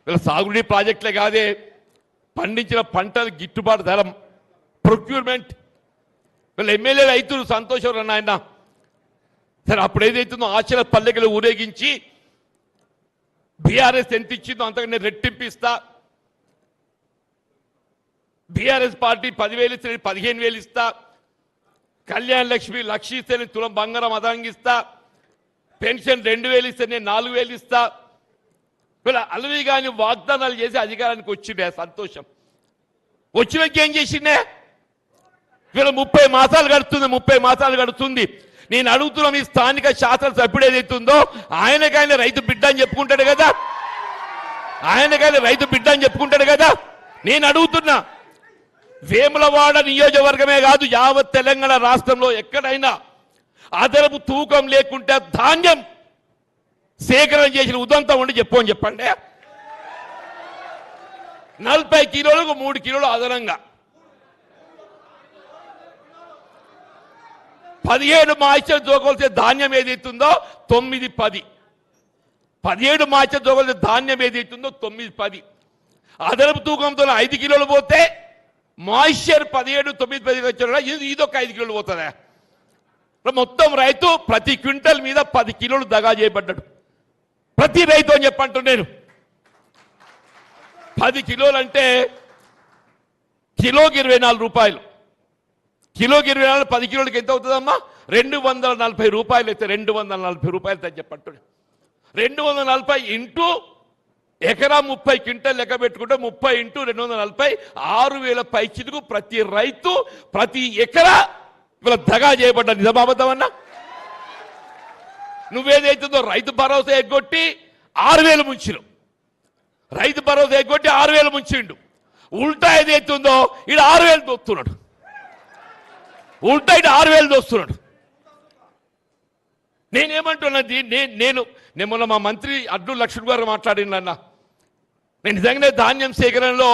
వీళ్ళ సాగునీటి ప్రాజెక్టులే కాదే, పండించిన పంటలు గిట్టుబాటు ధర, ప్రొక్యూర్మెంట్. వీళ్ళ ఎమ్మెల్యే రైతులు సంతోషం నాయన. సరే అప్పుడు ఏదైతుందో ఆశల పల్లెకలు ఊరేగించి బీఆర్ఎస్ ఎంత ఇచ్చిందో అంతకంటే రెట్టింపిస్తా, బీఆర్ఎస్ పార్టీ 10,000 ఇస్తే 15,000 ఇస్తా, కళ్యాణ్ లక్ష్మి లక్ష ఇస్తే నేను తులం బంగారం అదంగిస్తా, పెన్షన్ 2,000 ఇస్తే నేను 4,000 ఇస్తా. వీళ్ళ అలవి కానీ వాగ్దానాలు చేసి అధికారానికి వచ్చిండే సంతోషం. వచ్చినాక ఏం చేసిండే? వీళ్ళ 30 మాసాలు గడుతుంది, 30 మాసాలు గడుతుంది. నేను అడుగుతున్నా, మీ స్థానిక శాసనసభ్యుడు ఏదైతుందో ఆయనకైనా రైతు బిడ్డ అని చెప్పుకుంటాడు కదా, ఆయనకైనా రైతు బిడ్డ అని చెప్పుకుంటాడు కదా. నేను అడుగుతున్నా, వేములవాడ నియోజకవర్గమే కాదు యావత్ తెలంగాణ రాష్ట్రంలో ఎక్కడైనా అదనపు తూకం లేకుంటే ధాన్యం సేకరణ చేసిన ఉదంతం ఉండి చెప్పని చెప్పండి. 40 కిలోలకు 3 కిలోలు అదనంగా 17 మాయిశ్చర్ జోగొలిసే ధాన్యం ఏదైతుందో 9-10, 17 మాయిశ్చర్ జోగొలిసే ధాన్యం ఏదైతుందో 9-10, అదనపు తూకంతో 5 కిలోలు పోతే మాయిశ్చర్ 17, 9, 10 వచ్చారు, ఇదొక 5 కిలోలు పోతుందా? మొత్తం రైతు ప్రతి క్వింటల్ మీద 10 కిలోలు దగా చేయబడ్డాడు. ప్రతి రైతు అని చెప్పంటు నేను 10 కిలోలు అంటే కిలోకి 24 రూపాయలు, కిలోకి 24, 10 కిలోలకి ఎంత అవుతుందమ్మా? 240 రూపాయలు అయితే 240 రూపాయలు అని చెప్పంటు. 240 ఇంటూ ఎకరా 30 క్వింటల్ లెక్క పెట్టుకుంటే 30 ఇంటూ 240 6,000 పైచిలకు ప్రతి రైతు ప్రతి ఎకరా వీళ్ళ దగా చేయబడ్డ. నిజమాబద్ధమన్నా? నువ్వేదైతుందో రైతు భరోసా ఎగ్గొట్టి 6,000 ముంచిను, రైతు భరోసా ఎగ్గొట్టి 6,000 ముంచిండు. ఉల్టా ఏదైతుందో ఇడు 6,000 దోస్తున్నాడు, ఉల్టా ఇటు 6,000 దోస్తున్నాడు. నేనేమంటున్నది, నేను మొన్న మా మంత్రి అడ్డు లక్ష్మణ్ గారు మాట్లాడినన్నా, నేను నిజంగానే ధాన్యం సేకరణలో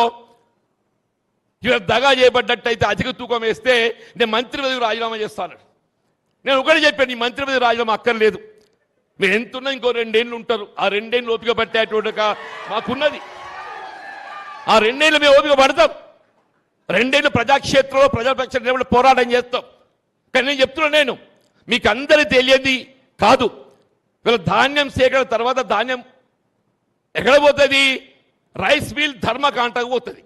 ఇవాళ దగా చేయబడ్డట్టయితే అధిక తూకం వేస్తే నేను మంత్రి పదవి రాజీనామా చేస్తాను. నేను ఒకటి చెప్పాను, ఈ మంత్రి పదవి రాజీనామా అక్కర్లేదు, మీరు ఎంతున్నా ఇంకో 2 ఏళ్ళు ఉంటారు, ఆ 2 ఏళ్ళు ఓపిక పట్టేటువంటి మాకున్నది, ఆ 2 ఏళ్ళు మేము ఓపిక పడతాం, 2 ఏళ్ళు ప్రజాక్షేత్రంలో ప్రజాపక్ష పోరాటం చేస్తాం. కానీ నేను చెప్తున్నా, నేను మీకు అందరికీ తెలియదు కాదు, వీళ్ళ ధాన్యం సేకరణ తర్వాత ధాన్యం ఎక్కడ పోతుంది? రైస్ మిల్ ధర్మకాంటకు పోతుంది.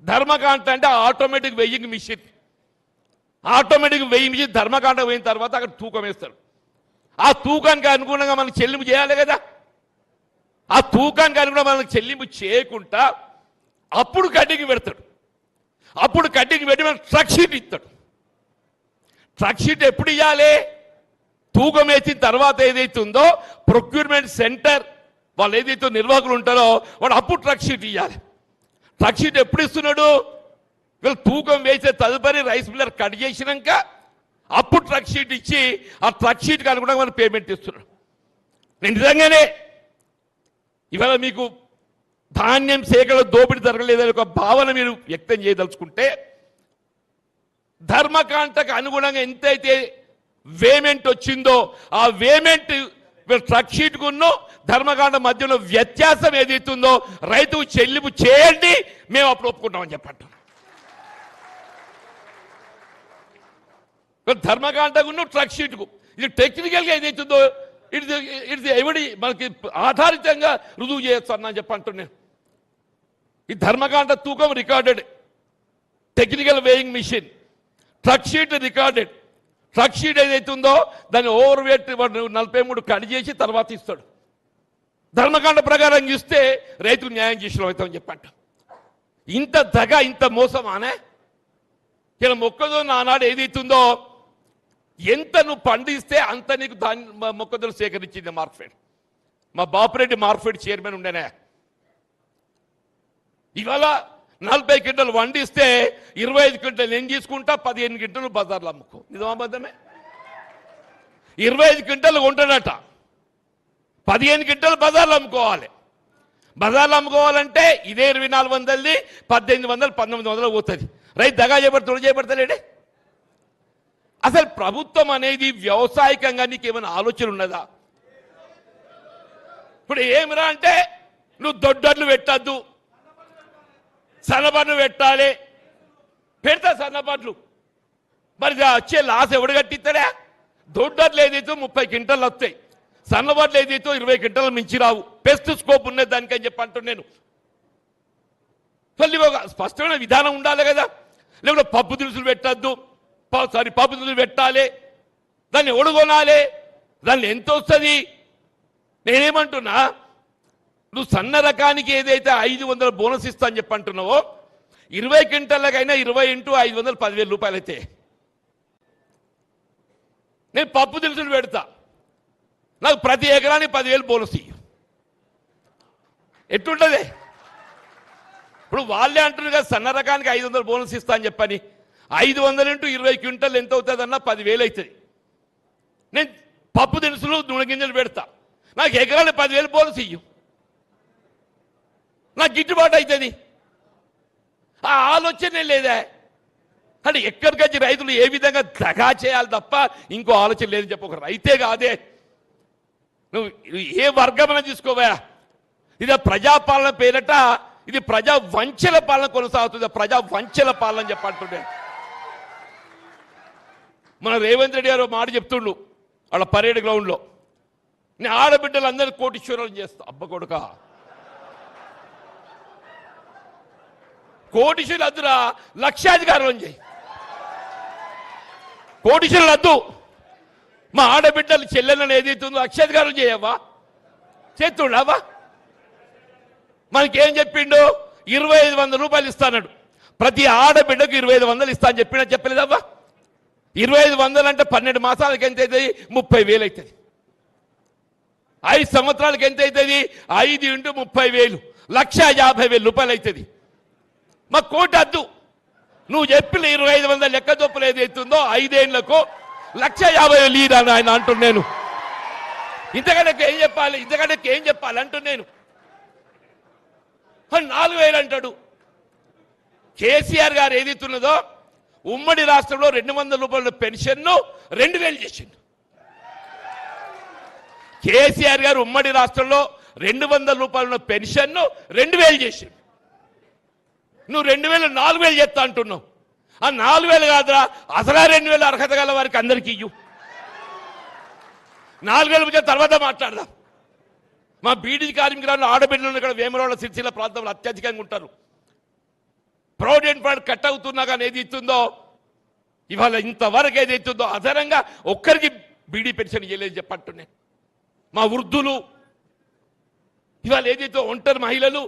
ధర్మకాంట అంటే ఆటోమేటిక్ వెయ్యింగ్ మిషన్, ఆటోమేటిక్ వెయ్యి మిషన్ ధర్మకాంటకు పోయిన తర్వాత అక్కడ తూకం వేస్తాడు. ఆ తూకానికి అనుగుణంగా మనం చెల్లింపు చేయాలి కదా. ఆ తూకానికి అనుగుణంగా మనం చెల్లింపు చేయకుండా అప్పుడు కడ్డీకి పెడతాడు. అప్పుడు కడ్డీకి పెట్టి మనం ట్రక్ షీట్ ఇస్తాడు. ట్రక్ షీట్ ఎప్పుడు ఇవ్వాలి? తూకం వేసిన తర్వాత ఏదైతే ఉందో ప్రొక్యూర్మెంట్ సెంటర్ వాళ్ళు ఏదైతే నిర్వాహకులు ఉంటారో వాడు అప్పుడు ట్రక్ షీట్ ఇవ్వాలి. ట్రక్ షీట్ ఎప్పుడు ఇస్తున్నాడు? వీళ్ళు తూకం వేసే తదుపరి రైస్ మిల్లర్ కట్ చేసినాక అప్పుడు ట్రక్ షీట్ ఇచ్చి ఆ ట్రక్ షీట్కి అనుగుణంగా మనం పేమెంట్ ఇస్తున్నాడు. నేను నిజంగానే ఇవాళ మీకు ధాన్యం సేకరణ దోపిడీ జరగలేదని ఒక భావన మీరు వ్యక్తం చేయదలుచుకుంటే, ధర్మకాంటకు అనుగుణంగా ఎంతైతే వేమెంట్ వచ్చిందో ఆ వేమెంట్ ట్రక్ షీట్కున్నో ధర్మకాండ మధ్యలో వ్యత్యాసం ఏదైతుందో రైతుకు చెల్లింపు చేయండి, మేము అప్పుడు ఒప్పుకుంటామని చెప్పండి. ధర్మకాంటకున్న ట్రక్ షీట్కు ఇది టెక్నికల్గా ఏదైతుందో ఇది ఎవడి మనకి ఆధారితంగా రుజువు చేయొచ్చు అన్నా చెప్పంటున్నాను. ఈ ధర్మకాండ తూకం recorded, technical weighing machine, truck sheet recorded. Truck sheet ఏదైతుందో దాన్ని ఓవర్ వెయిట్ 43 కట్ చేసి తర్వాత ఇస్తాడు. ధర్మకాండ ప్రకారం ఇస్తే రైతుకు న్యాయం చేసిన అవుతామని చెప్పంట. ఇంత దగ, ఇంత మోసమానే? ఇలా మొక్కజొన్న ఆనాడు ఏదైతుందో ఎంత నువ్వు పండిస్తే అంత నీకు మొక్కజొన్న సేకరించింది మార్కెట్. మా బాపురెడ్డి మార్కెట్ చైర్మన్ ఉండేనే. ఇవాళ 40 క్వింటలు వండిస్తే 25 క్వింటలు నేను తీసుకుంటా, 15 క్వింటలు బజార్లో అమ్ముకో. నిజమాబద్ధమే? 25 క్వింటలు కొంటాడట, 15 క్వింటలు బజార్లో అమ్ముకోవాలి. బజార్లో అమ్ముకోవాలంటే ఇదే 2400ది 1800, 1900 పోతుంది. రైతు దగా చేయబడతాడే. అసలు ప్రభుత్వం అనేది వ్యవసాయకంగా నీకేమైనా ఆలోచన ఉన్నదా? ఇప్పుడు ఏమిరా అంటే నువ్వు దొడ్డర్లు పెట్టద్దు, సన్నబడ్లు పెట్టాలి. పెడతా సన్నబడ్లు, మరి వచ్చే లాస్ ఎవడు కట్టిస్తాడా? దొడ్డర్లు ఏదైతే 30 క్వింటాలు వస్తాయి, సన్నబడ్లు ఏదైతే 20 క్వింటాలు మించి రావు. బెస్ట్ స్కోప్ ఉన్నది దానికని చెప్పి అంటున్నాను. మళ్ళీ ఒక స్పష్టమైన విధానం ఉండాలి కదా. లేకపోతే పప్పు దినుసులు పెట్టద్దు, పప్పు దినుసులు పెట్టాలి, దాన్ని ఎవడు కొనాలి, దాన్ని ఎంత వస్తుంది? నేనేమంటున్నా, నువ్వు సన్న రకానికి ఏదైతే 500 బోనస్ ఇస్తా అని చెప్పి అంటున్నావో, 20 క్వింటాలకైనా 20 × 500 10,000 రూపాయలు అయితే నేను పప్పు దినుసులు పెడతా, నాకు ప్రతి ఎకరానికి 10,000 బోనస్ ఇయ్యి. ఎట్లుంటుంది? ఇప్పుడు వాళ్ళే అంటున్నారు కదా సన్న రకానికి 500 బోనస్ ఇస్తా అని చెప్పని. 500 × 20 క్వింటాలు ఎంత అవుతుంది అన్న? 10,000 అవుతుంది. నేను పప్పు దినుసులు నూనె గింజలు పెడతా, నాకు ఎకరానికి 10,000 బోనస్ ఇయ్యు, నాకు గిట్టుబాటు అవుతుంది. ఆ ఆలోచనే లేదా అంటే ఎక్కడికొచ్చి రైతులు ఏ విధంగా దగా చేయాలి తప్ప ఇంకో ఆలోచన లేదని చెప్పి ఒక రైతే కాదే, నువ్వు ఏ వర్గమని తీసుకోవా, ఇది ప్రజాపాలన పేరట ఇది ప్రజా వంచల పాలన కొనసాగుతుంది. ప్రజా వంచల పాలన అని చెప్పంటుండే. మన రేవంత్ రెడ్డి గారు మాట చెప్తుండు వాళ్ళ పరేడ్ గ్రౌండ్లో, నేను ఆడబిడ్డలు అందరూ కోటీశ్వరులు చేస్తా. అబ్బ కొడుక, కోటీశ్వరులు వద్దురా, లక్షాధికారులను చేయి. కోటీశ్వరులు వద్దు, మా ఆడబిడ్డలు చెల్లెలను ఏదైతుందో లక్షాధికారులు చేయవా? చేస్తుండవా? మనకేం చెప్పిండు? 2,500 రూపాయలు ఇస్తాడు, ప్రతి ఆడబిడ్డకు 2,500 ఇస్తా అని చెప్పినా చెప్పలేదవ్వా? 2,500 అంటే 12 మాసాలకి ఎంత అవుతుంది? 30,000 అవుతుంది. 5 సంవత్సరాలకి ఎంత అవుతుంది? 5 × 30,000 1,50,000 రూపాయలు అవుతుంది. మా కోటి వద్దు, నువ్వు చెప్పిన 2,500 లెక్క చొప్పులు ఏదైతుందో 5 ఏళ్లకు 1,50,000 ఇయ్యని ఆయన అంటున్నాను. ఇంతకంటే ఏం చెప్పాలి? ఇంతకంటే ఏం చెప్పాలి అంటున్నాను. 4,000 అంటాడు. కేసీఆర్ గారు ఏదైతున్నదో ఉమ్మడి రాష్ట్రంలో 200 రూపాయల పెన్షన్ను 2,000 చేసిండు. కేసీఆర్ గారు ఉమ్మడి రాష్ట్రంలో 200 రూపాయల పెన్షన్ను 2,000 చేసిండు. నువ్వు 2,000 4,000 చేస్తా అంటున్నావు. ఆ 4,000 కాదురా, అసలు 2,000 అర్హత గల వారికి అందరికీ ఇయ్యు. 4,000 తర్వాత మాట్లాడదాం. మా బీడీ కార్మికులు ఆడబిడ్డలు ఇక్కడ వేమరాళ్ళ సిరిసిల్ల ప్రాంతంలో అత్యధికంగా ఉంటారు. ప్రావిడెంట్ ఫండ్ కట్ అవుతున్నా కానీ ఏది ఇస్తుందో ఇవాళ ఇంతవరకు ఏది ఇస్తుందో అదనంగా ఒక్కరికి బీడీ పెన్షన్ ఇవ్వలేదు చెప్పంటున్నాయి. మా వృద్ధులు ఇవాళ ఏదైతే ఒంటరి మహిళలు,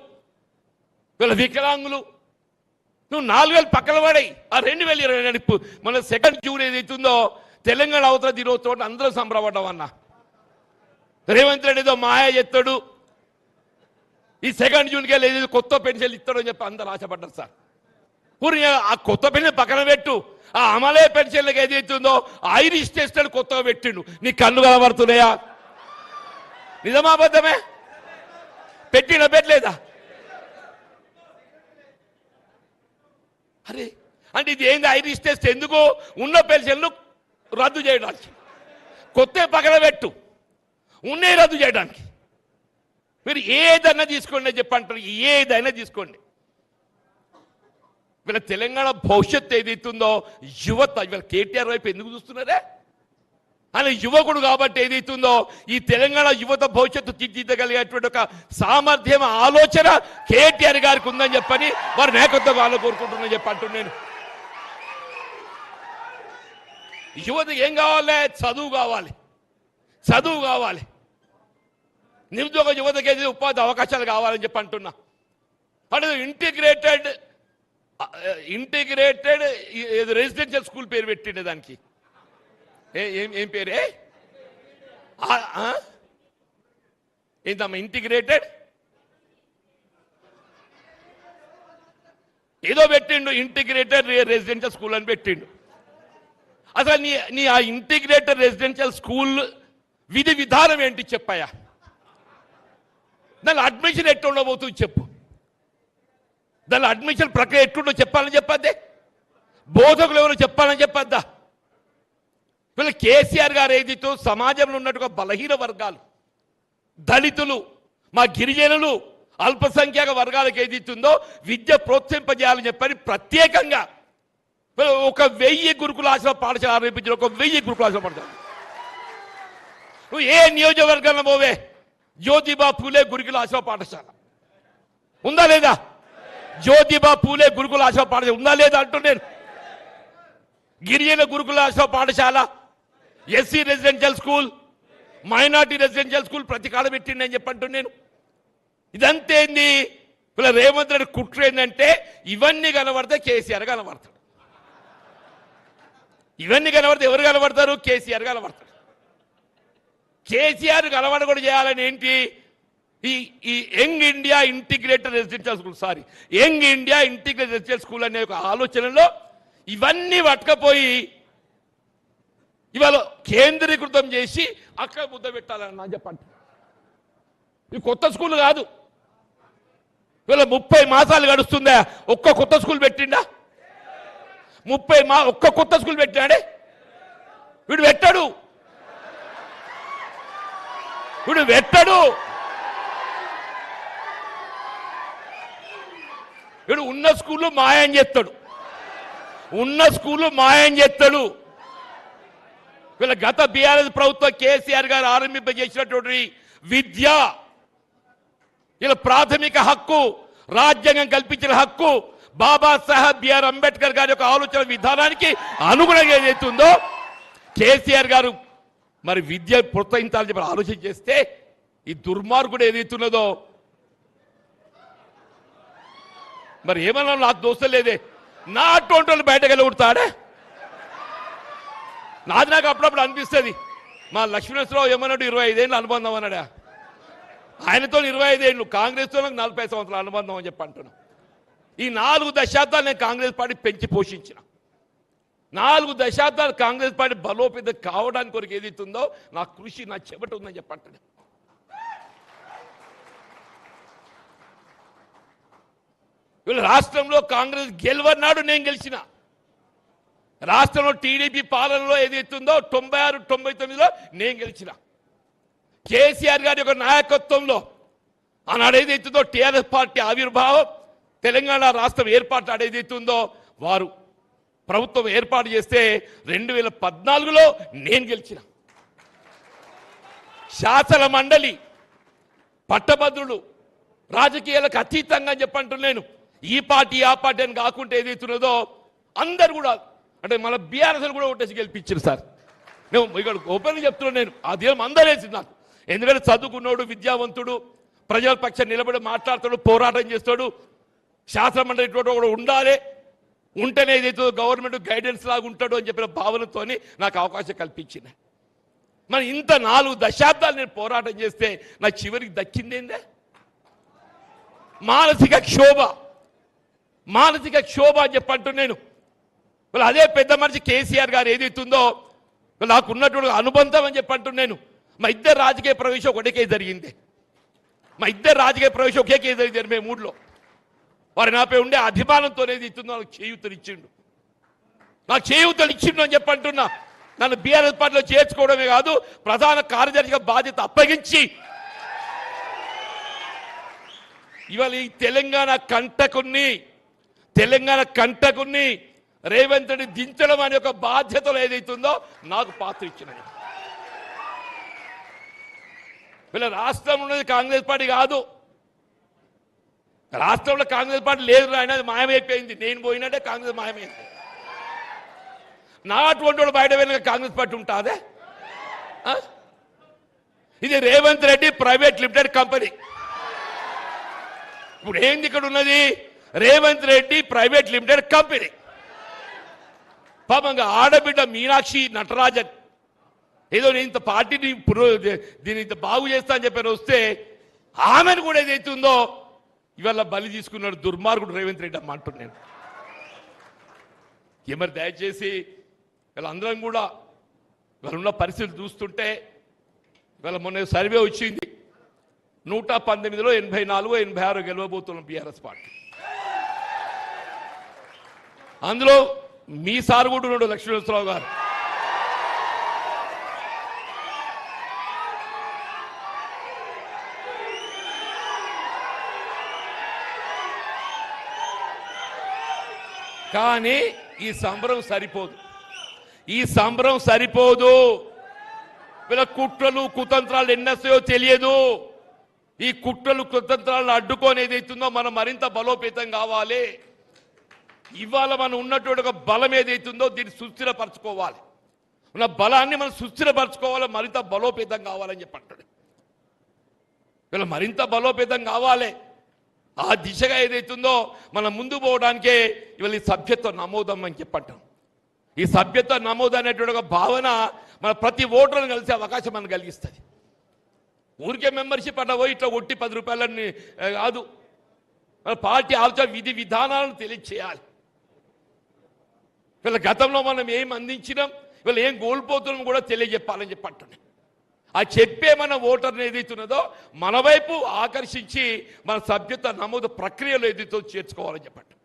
ఇవాళ వికలాంగులు, నువ్వు 4,000 పక్కన పడాయి. ఆ 2020 మన 2 జూన్ ఏదైతుందో తెలంగాణ అవతల దినోత్సవం అందరూ సంబరపడ్డాం అన్న. రేవంత్ రెడ్డి ఏదో మాయ చేస్తాడు, ఈ 2 జూన్కి వెళ్ళి ఏదో కొత్త పెన్షన్లు ఇస్తాడు అని చెప్పి అందరూ ఆశపడ్డారు సార్. పూర్ణ ఆ కొత్త పెన్షన్ పక్కన పెట్టు, ఆ అమలే పెన్షన్లకు ఏదైతుందో ఐరిష్ టెస్ట్ కొత్తగా పెట్టిండు. నీ కళ్ళు కనబడుతున్నాయా? నిజమాబద్ధమే? పెట్టలేదా? అరే అంటే ఇది ఏంది ఐరిష్ టెస్ట్? ఎందుకు? ఉన్న పెన్షన్లు రద్దు చేయడానికి, కొత్త పక్కన పెట్టు, ఉన్నాయి రద్దు చేయడానికి. మీరు ఏదైనా తీసుకోండి చెప్పంటారు, ఏదైనా తీసుకోండి. వీళ్ళ తెలంగాణ భవిష్యత్తు ఏదైతుందో యువత ఇవాళ కేటీఆర్ వైపు ఎందుకు చూస్తున్నారే? ఆయన యువకుడు కాబట్టి ఏదైతుందో ఈ తెలంగాణ యువత భవిష్యత్తు తీర్చిదిద్దగలిగేటువంటి ఒక సామర్థ్యం, ఆలోచన కేటీఆర్ గారికి ఉందని చెప్పని వారి నాయకత్వం వాళ్ళు కోరుకుంటున్నాను చెప్పంటున్నాను నేను. యువతకి ఏం కావాలి? చదువు కావాలి, చదువు కావాలి. నిరుద్యోగ యువతకి ఏదైతే ఉపాధి అవకాశాలు కావాలని చెప్పి అంటున్నా. అంటే ఇంటిగ్రేటెడ్ రెసిడెన్షియల్ స్కూల్ పేరు పెట్టిండే దానికి. ఏం పేరే? ఏంటమ్మా ఇంటిగ్రేటెడ్ ఏదో పెట్టిండు, ఇంటిగ్రేటెడ్ రెసిడెన్షియల్ స్కూల్ అని పెట్టిండు. అసలు నీ ఆ ఇంటిగ్రేటెడ్ రెసిడెన్షియల్ స్కూల్ విధి విధానం ఏంటి చెప్పాయా? దాని అడ్మిషన్ ఎట్లుండబోతుంది చెప్పు. దాని అడ్మిషన్ ప్రక్రియ ఎట్లుండో చెప్పాలని చెప్పద్దే? బోధకులు ఎవరు చెప్పాలని చెప్పద్దా? వీళ్ళు కేసీఆర్ గారు ఏదైతే సమాజంలో ఉన్నట్టుగా బలహీన వర్గాలు, దళితులు, మా గిరిజనులు, అల్పసంఖ్యాక వర్గాలకు ఏదైతుందో విద్య ప్రోత్సహింపజేయాలని చెప్పని ప్రత్యేకంగా ఒక 1000 గురుకులాశ్రమ పాఠశాల ఆరంభించిన, ఒక 1000 గురుకులాశ్రమ పాఠశాల. నువ్వు ఏ నియోజకవర్గంలో పోవే జ్యోతిబా పూలే గురుకులాశ్రమ పాఠశాల ఉందా లేదా? జ్యోతిబా పూలే గురుకులాశ్రమ పాఠశాల ఉందా లేదా అంటున్నాను. గిరిజన గురుకులాశ్రమ పాఠశాల, SC residential school, minority residential school ప్రతి కాడ పెట్టిండి అని చెప్పంటున్నాను. ఇదంతేంది? ఇలా రేవంత్ రెడ్డి కుట్ర ఏంటంటే ఇవన్నీ కనబడితే కేసీఆర్ కనబడతాడు, ఇవన్నీ కనబడితే ఎవరు కనబడతారు? కేసీఆర్ కనబడతాడు. కేసీఆర్ కనబడకూడదు చేయాలని ఏంటి? ఈ young India integrated residential school, young India integrated residential school అనే ఒక ఆలోచనలో ఇవన్నీ పట్టుకపోయి ఇవాళ కేంద్రీకృతం చేసి అక్కడ ముద్ద పెట్టాలన్నా చెప్పండి. ఇది కొత్త స్కూల్ కాదు. ఇవాళ 30 మాసాలు గడుస్తుందా ఒక్క కొత్త స్కూల్ పెట్టిండా? 30 ఒక్క కొత్త స్కూల్ పెట్టాడే వీడు పెట్టాడు, వీడు పెట్టాడు. వీడు ఉన్న స్కూళ్ళు మాయం చేస్తాడు, ఉన్న స్కూళ్ళు మాయం చేస్తాడు. వీళ్ళ గత బీఆర్ఎస్ ప్రభుత్వం కేసీఆర్ గారు ఆరంభింపజేసినటువంటి విద్య, ఇలా ప్రాథమిక హక్కు, రాజ్యాంగం కల్పించిన హక్కు, బాబాసాహెబ్ బిఆర్ అంబేద్కర్ గారి యొక్క ఆలోచన విధానానికి అనుగుణంగా ఏదైతుందో కేసీఆర్ గారు మరి విద్య ప్రోత్సహించాలని చెప్పి ఆలోచన చేస్తే ఈ దుర్మార్గుడు ఏదైతున్నదో మరి ఏమన్నా నాకు దోస్తు లేదే, నా అటువంటి వాళ్ళు బయటకు వెళ్ళగొడతాడే. నాకు అప్పుడప్పుడు అనిపిస్తుంది మా లక్ష్మీనరసింహరావు ఏమన్నాడు 25 ఏళ్ళు అనుబంధం అన్నాడా, ఆయనతో 25 ఏళ్ళు, కాంగ్రెస్తో నాకు 40 సంవత్సరాల అనుబంధం అని చెప్పి అంటున్నాను. ఈ 4 దశాబ్దాలు నేను కాంగ్రెస్ పార్టీ పెంచి పోషించిన, 4 దశాబ్దాలు కాంగ్రెస్ పార్టీ బలోపేతం కావడానికి కొరకు ఏదైతుందో నా కృషి, నా చెమట ఉందని చెప్పంటాడు. వీళ్ళు రాష్ట్రంలో కాంగ్రెస్ గెలవన్నాడు, నేను గెలిచిన. రాష్ట్రంలో టీడీపీ పాలనలో ఏదైతుందో 96, 99లో నేను గెలిచిన. కేసీఆర్ గారి యొక్క నాయకత్వంలో ఆనాడు ఏదైతుందో టీఆర్ఎస్ పార్టీ ఆవిర్భావం, తెలంగాణ రాష్ట్రం ఏర్పాటు ఏదైతుందో వారు ప్రభుత్వం ఏర్పాటు చేస్తే 2014లో నేను గెలిచిన. శాసన మండలి పట్టభద్రులు రాజకీయాలకు అతీతంగా చెప్పంటున్నాను. ఈ పార్టీ ఆ పార్టీ అని కాకుండా ఏదైతున్నదో అందరు కూడా అంటే మన బీఆర్ఎస్ కూడా ఓటేసి గెలిపించారు సార్. నేను ఇక్కడ ఓపెన్గా చెప్తున్నాను, నేను అదేం అందరేసింది నాకు. ఎందుకంటే చదువుకున్నాడు, విద్యావంతుడు, ప్రజల పక్షం నిలబడి మాట్లాడతాడు, పోరాటం చేస్తాడు, శాసన మండలి కూడా ఉండాలి, ఉంటేనే ఏదైతే గవర్నమెంట్ గైడెన్స్ లాగా ఉంటాడు అని చెప్పిన భావనతో నాకు అవకాశం కల్పించింది. మరి ఇంత 4 దశాబ్దాలు నేను పోరాటం చేస్తే నాకు చివరికి దక్కిందేందే? మానసిక క్షోభ, మానసిక క్షోభ అని చెప్పంటూ నేను అదే పెద్ద మనిషి కేసీఆర్ గారు ఏదైతుందో నాకు ఉన్నటువంటి అనుబంధం అని చెప్పంటూ నేను మా ఇద్దరు రాజకీయ ప్రవేశం ఒకటే కేసు జరిగింది, మా ఇద్దరు రాజకీయ ప్రవేశం ఒకే కేసు జరిగింది. మేము 3లో వారు నాపై ఉండే అభిమానంతో ఏదైతుందో నాకు చేయూతలు ఇచ్చిండు, నాకు చేయూతలు ఇచ్చిండు అని చెప్పంటున్నా. నన్ను బీఆర్ఎస్ పార్టీలో చేర్చుకోవడమే కాదు, ప్రధాన కార్యదర్శిగా బాధ్యత అప్పగించి ఇవాళ ఈ తెలంగాణ కంటకుని రేవంత్ రెడ్డి దించడం అనే ఒక బాధ్యతలో ఏదైతుందో నాకు పాత్ర ఇచ్చినది. వీళ్ళ రాష్ట్రం ఉన్నది కాంగ్రెస్ పార్టీ కాదు, రాష్ట్రంలో కాంగ్రెస్ పార్టీ లేదు ఆయన, అది మాయమైపోయింది. నేను పోయినట్టే కాంగ్రెస్ మాయమైంది. నా అటువంటి వాడు బయట వెళ్ళిన కాంగ్రెస్ పార్టీ ఉంటుందే? ఇది Revanth Reddy private limited company. ఇప్పుడు ఏంది ఇక్కడ ఉన్నది? Revanth Reddy private limited company. పాపంగా ఆడబిడ్డ మీనాక్షి నటరాజన్ ఏదో నేను ఇంత పార్టీని దీన్ని ఇంత బాగు చేస్తా అని చెప్పి వస్తే ఆమెను కూడా ఏదైతుందో ఇవాళ బలి తీసుకున్నాడు దుర్మార్గుడు రేవంత్ రెడ్డి అమ్మ అంటున్నాను. మరి దయచేసి వీళ్ళందరం కూడా వాళ్ళున్న పరిస్థితులు చూస్తుంటే ఇవాళ మొన్న సర్వే వచ్చింది, 119లో 84, 86 గెలవబోతున్నాం బీఆర్ఎస్ పార్టీ. అందులో మీ సార్ కూడా ఉన్నాడు లక్ష్మీనరసింహరావు గారు. కానీ ఈ సంబరం సరిపోదు, ఈ సంబరం సరిపోదు. వీళ్ళ కుట్రలు కుతంత్రాలు ఎన్నొస్తాయో తెలియదు. ఈ కుట్రలు కుతంత్రాలను అడ్డుకొని ఏదైతుందో మనం మరింత బలోపేతం కావాలి. ఇవాళ మనం ఉన్నటువంటి ఒక బలం ఏదైతుందో దీన్ని సుస్థిరపరచుకోవాలి. ఉన్న బలాన్ని మనం సుస్థిరపరచుకోవాలి, మరింత బలోపేతం కావాలని చెప్పంటాడు. వీళ్ళు మరింత బలోపేతం కావాలి. ఆ దిశగా ఏదైతుందో మనం ముందు పోవడానికే ఇవాళ ఈ సభ్యత్వ నమోదం అని చెప్పంటాం. ఈ సభ్యత్వ నమోదు అనేటువంటి ఒక భావన మన ప్రతి ఓటర్లను కలిసే అవకాశం మనకు కలిగిస్తుంది. ఊరికే మెంబర్షిప్ అట్లా పోయి ఇట్లా ఒట్టి 10 రూపాయలని కాదు, మన పార్టీ ఆలోచన విధి విధానాలను తెలియచేయాలి. వీళ్ళ గతంలో మనం ఏం అందించినాం, వీళ్ళు ఏం కోల్పోతున్నాం కూడా తెలియజెప్పాలని చెప్పంటున్నాం. ఆ చెప్పే మన ఓటర్ని ఏదైతున్నదో మన వైపు ఆకర్షించి మన సభ్యత్వ నమోదు ప్రక్రియలో ఏదైతే చేర్చుకోవాలని చెప్పండి.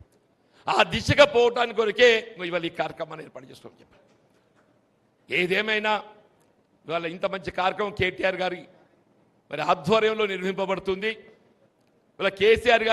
ఆ దిశగా పోవటానికి కొరకే ఇవాళ ఈ కార్యక్రమాన్ని ఏర్పాటు చేసుకోవాలని చెప్పారు. ఏదేమైనా ఇవాళ ఇంత మంచి కార్యక్రమం కేటీఆర్ గారి మరి ఆధ్వర్యంలో నిర్వహింపబడుతుంది. ఇవాళ కేసీఆర్ గారు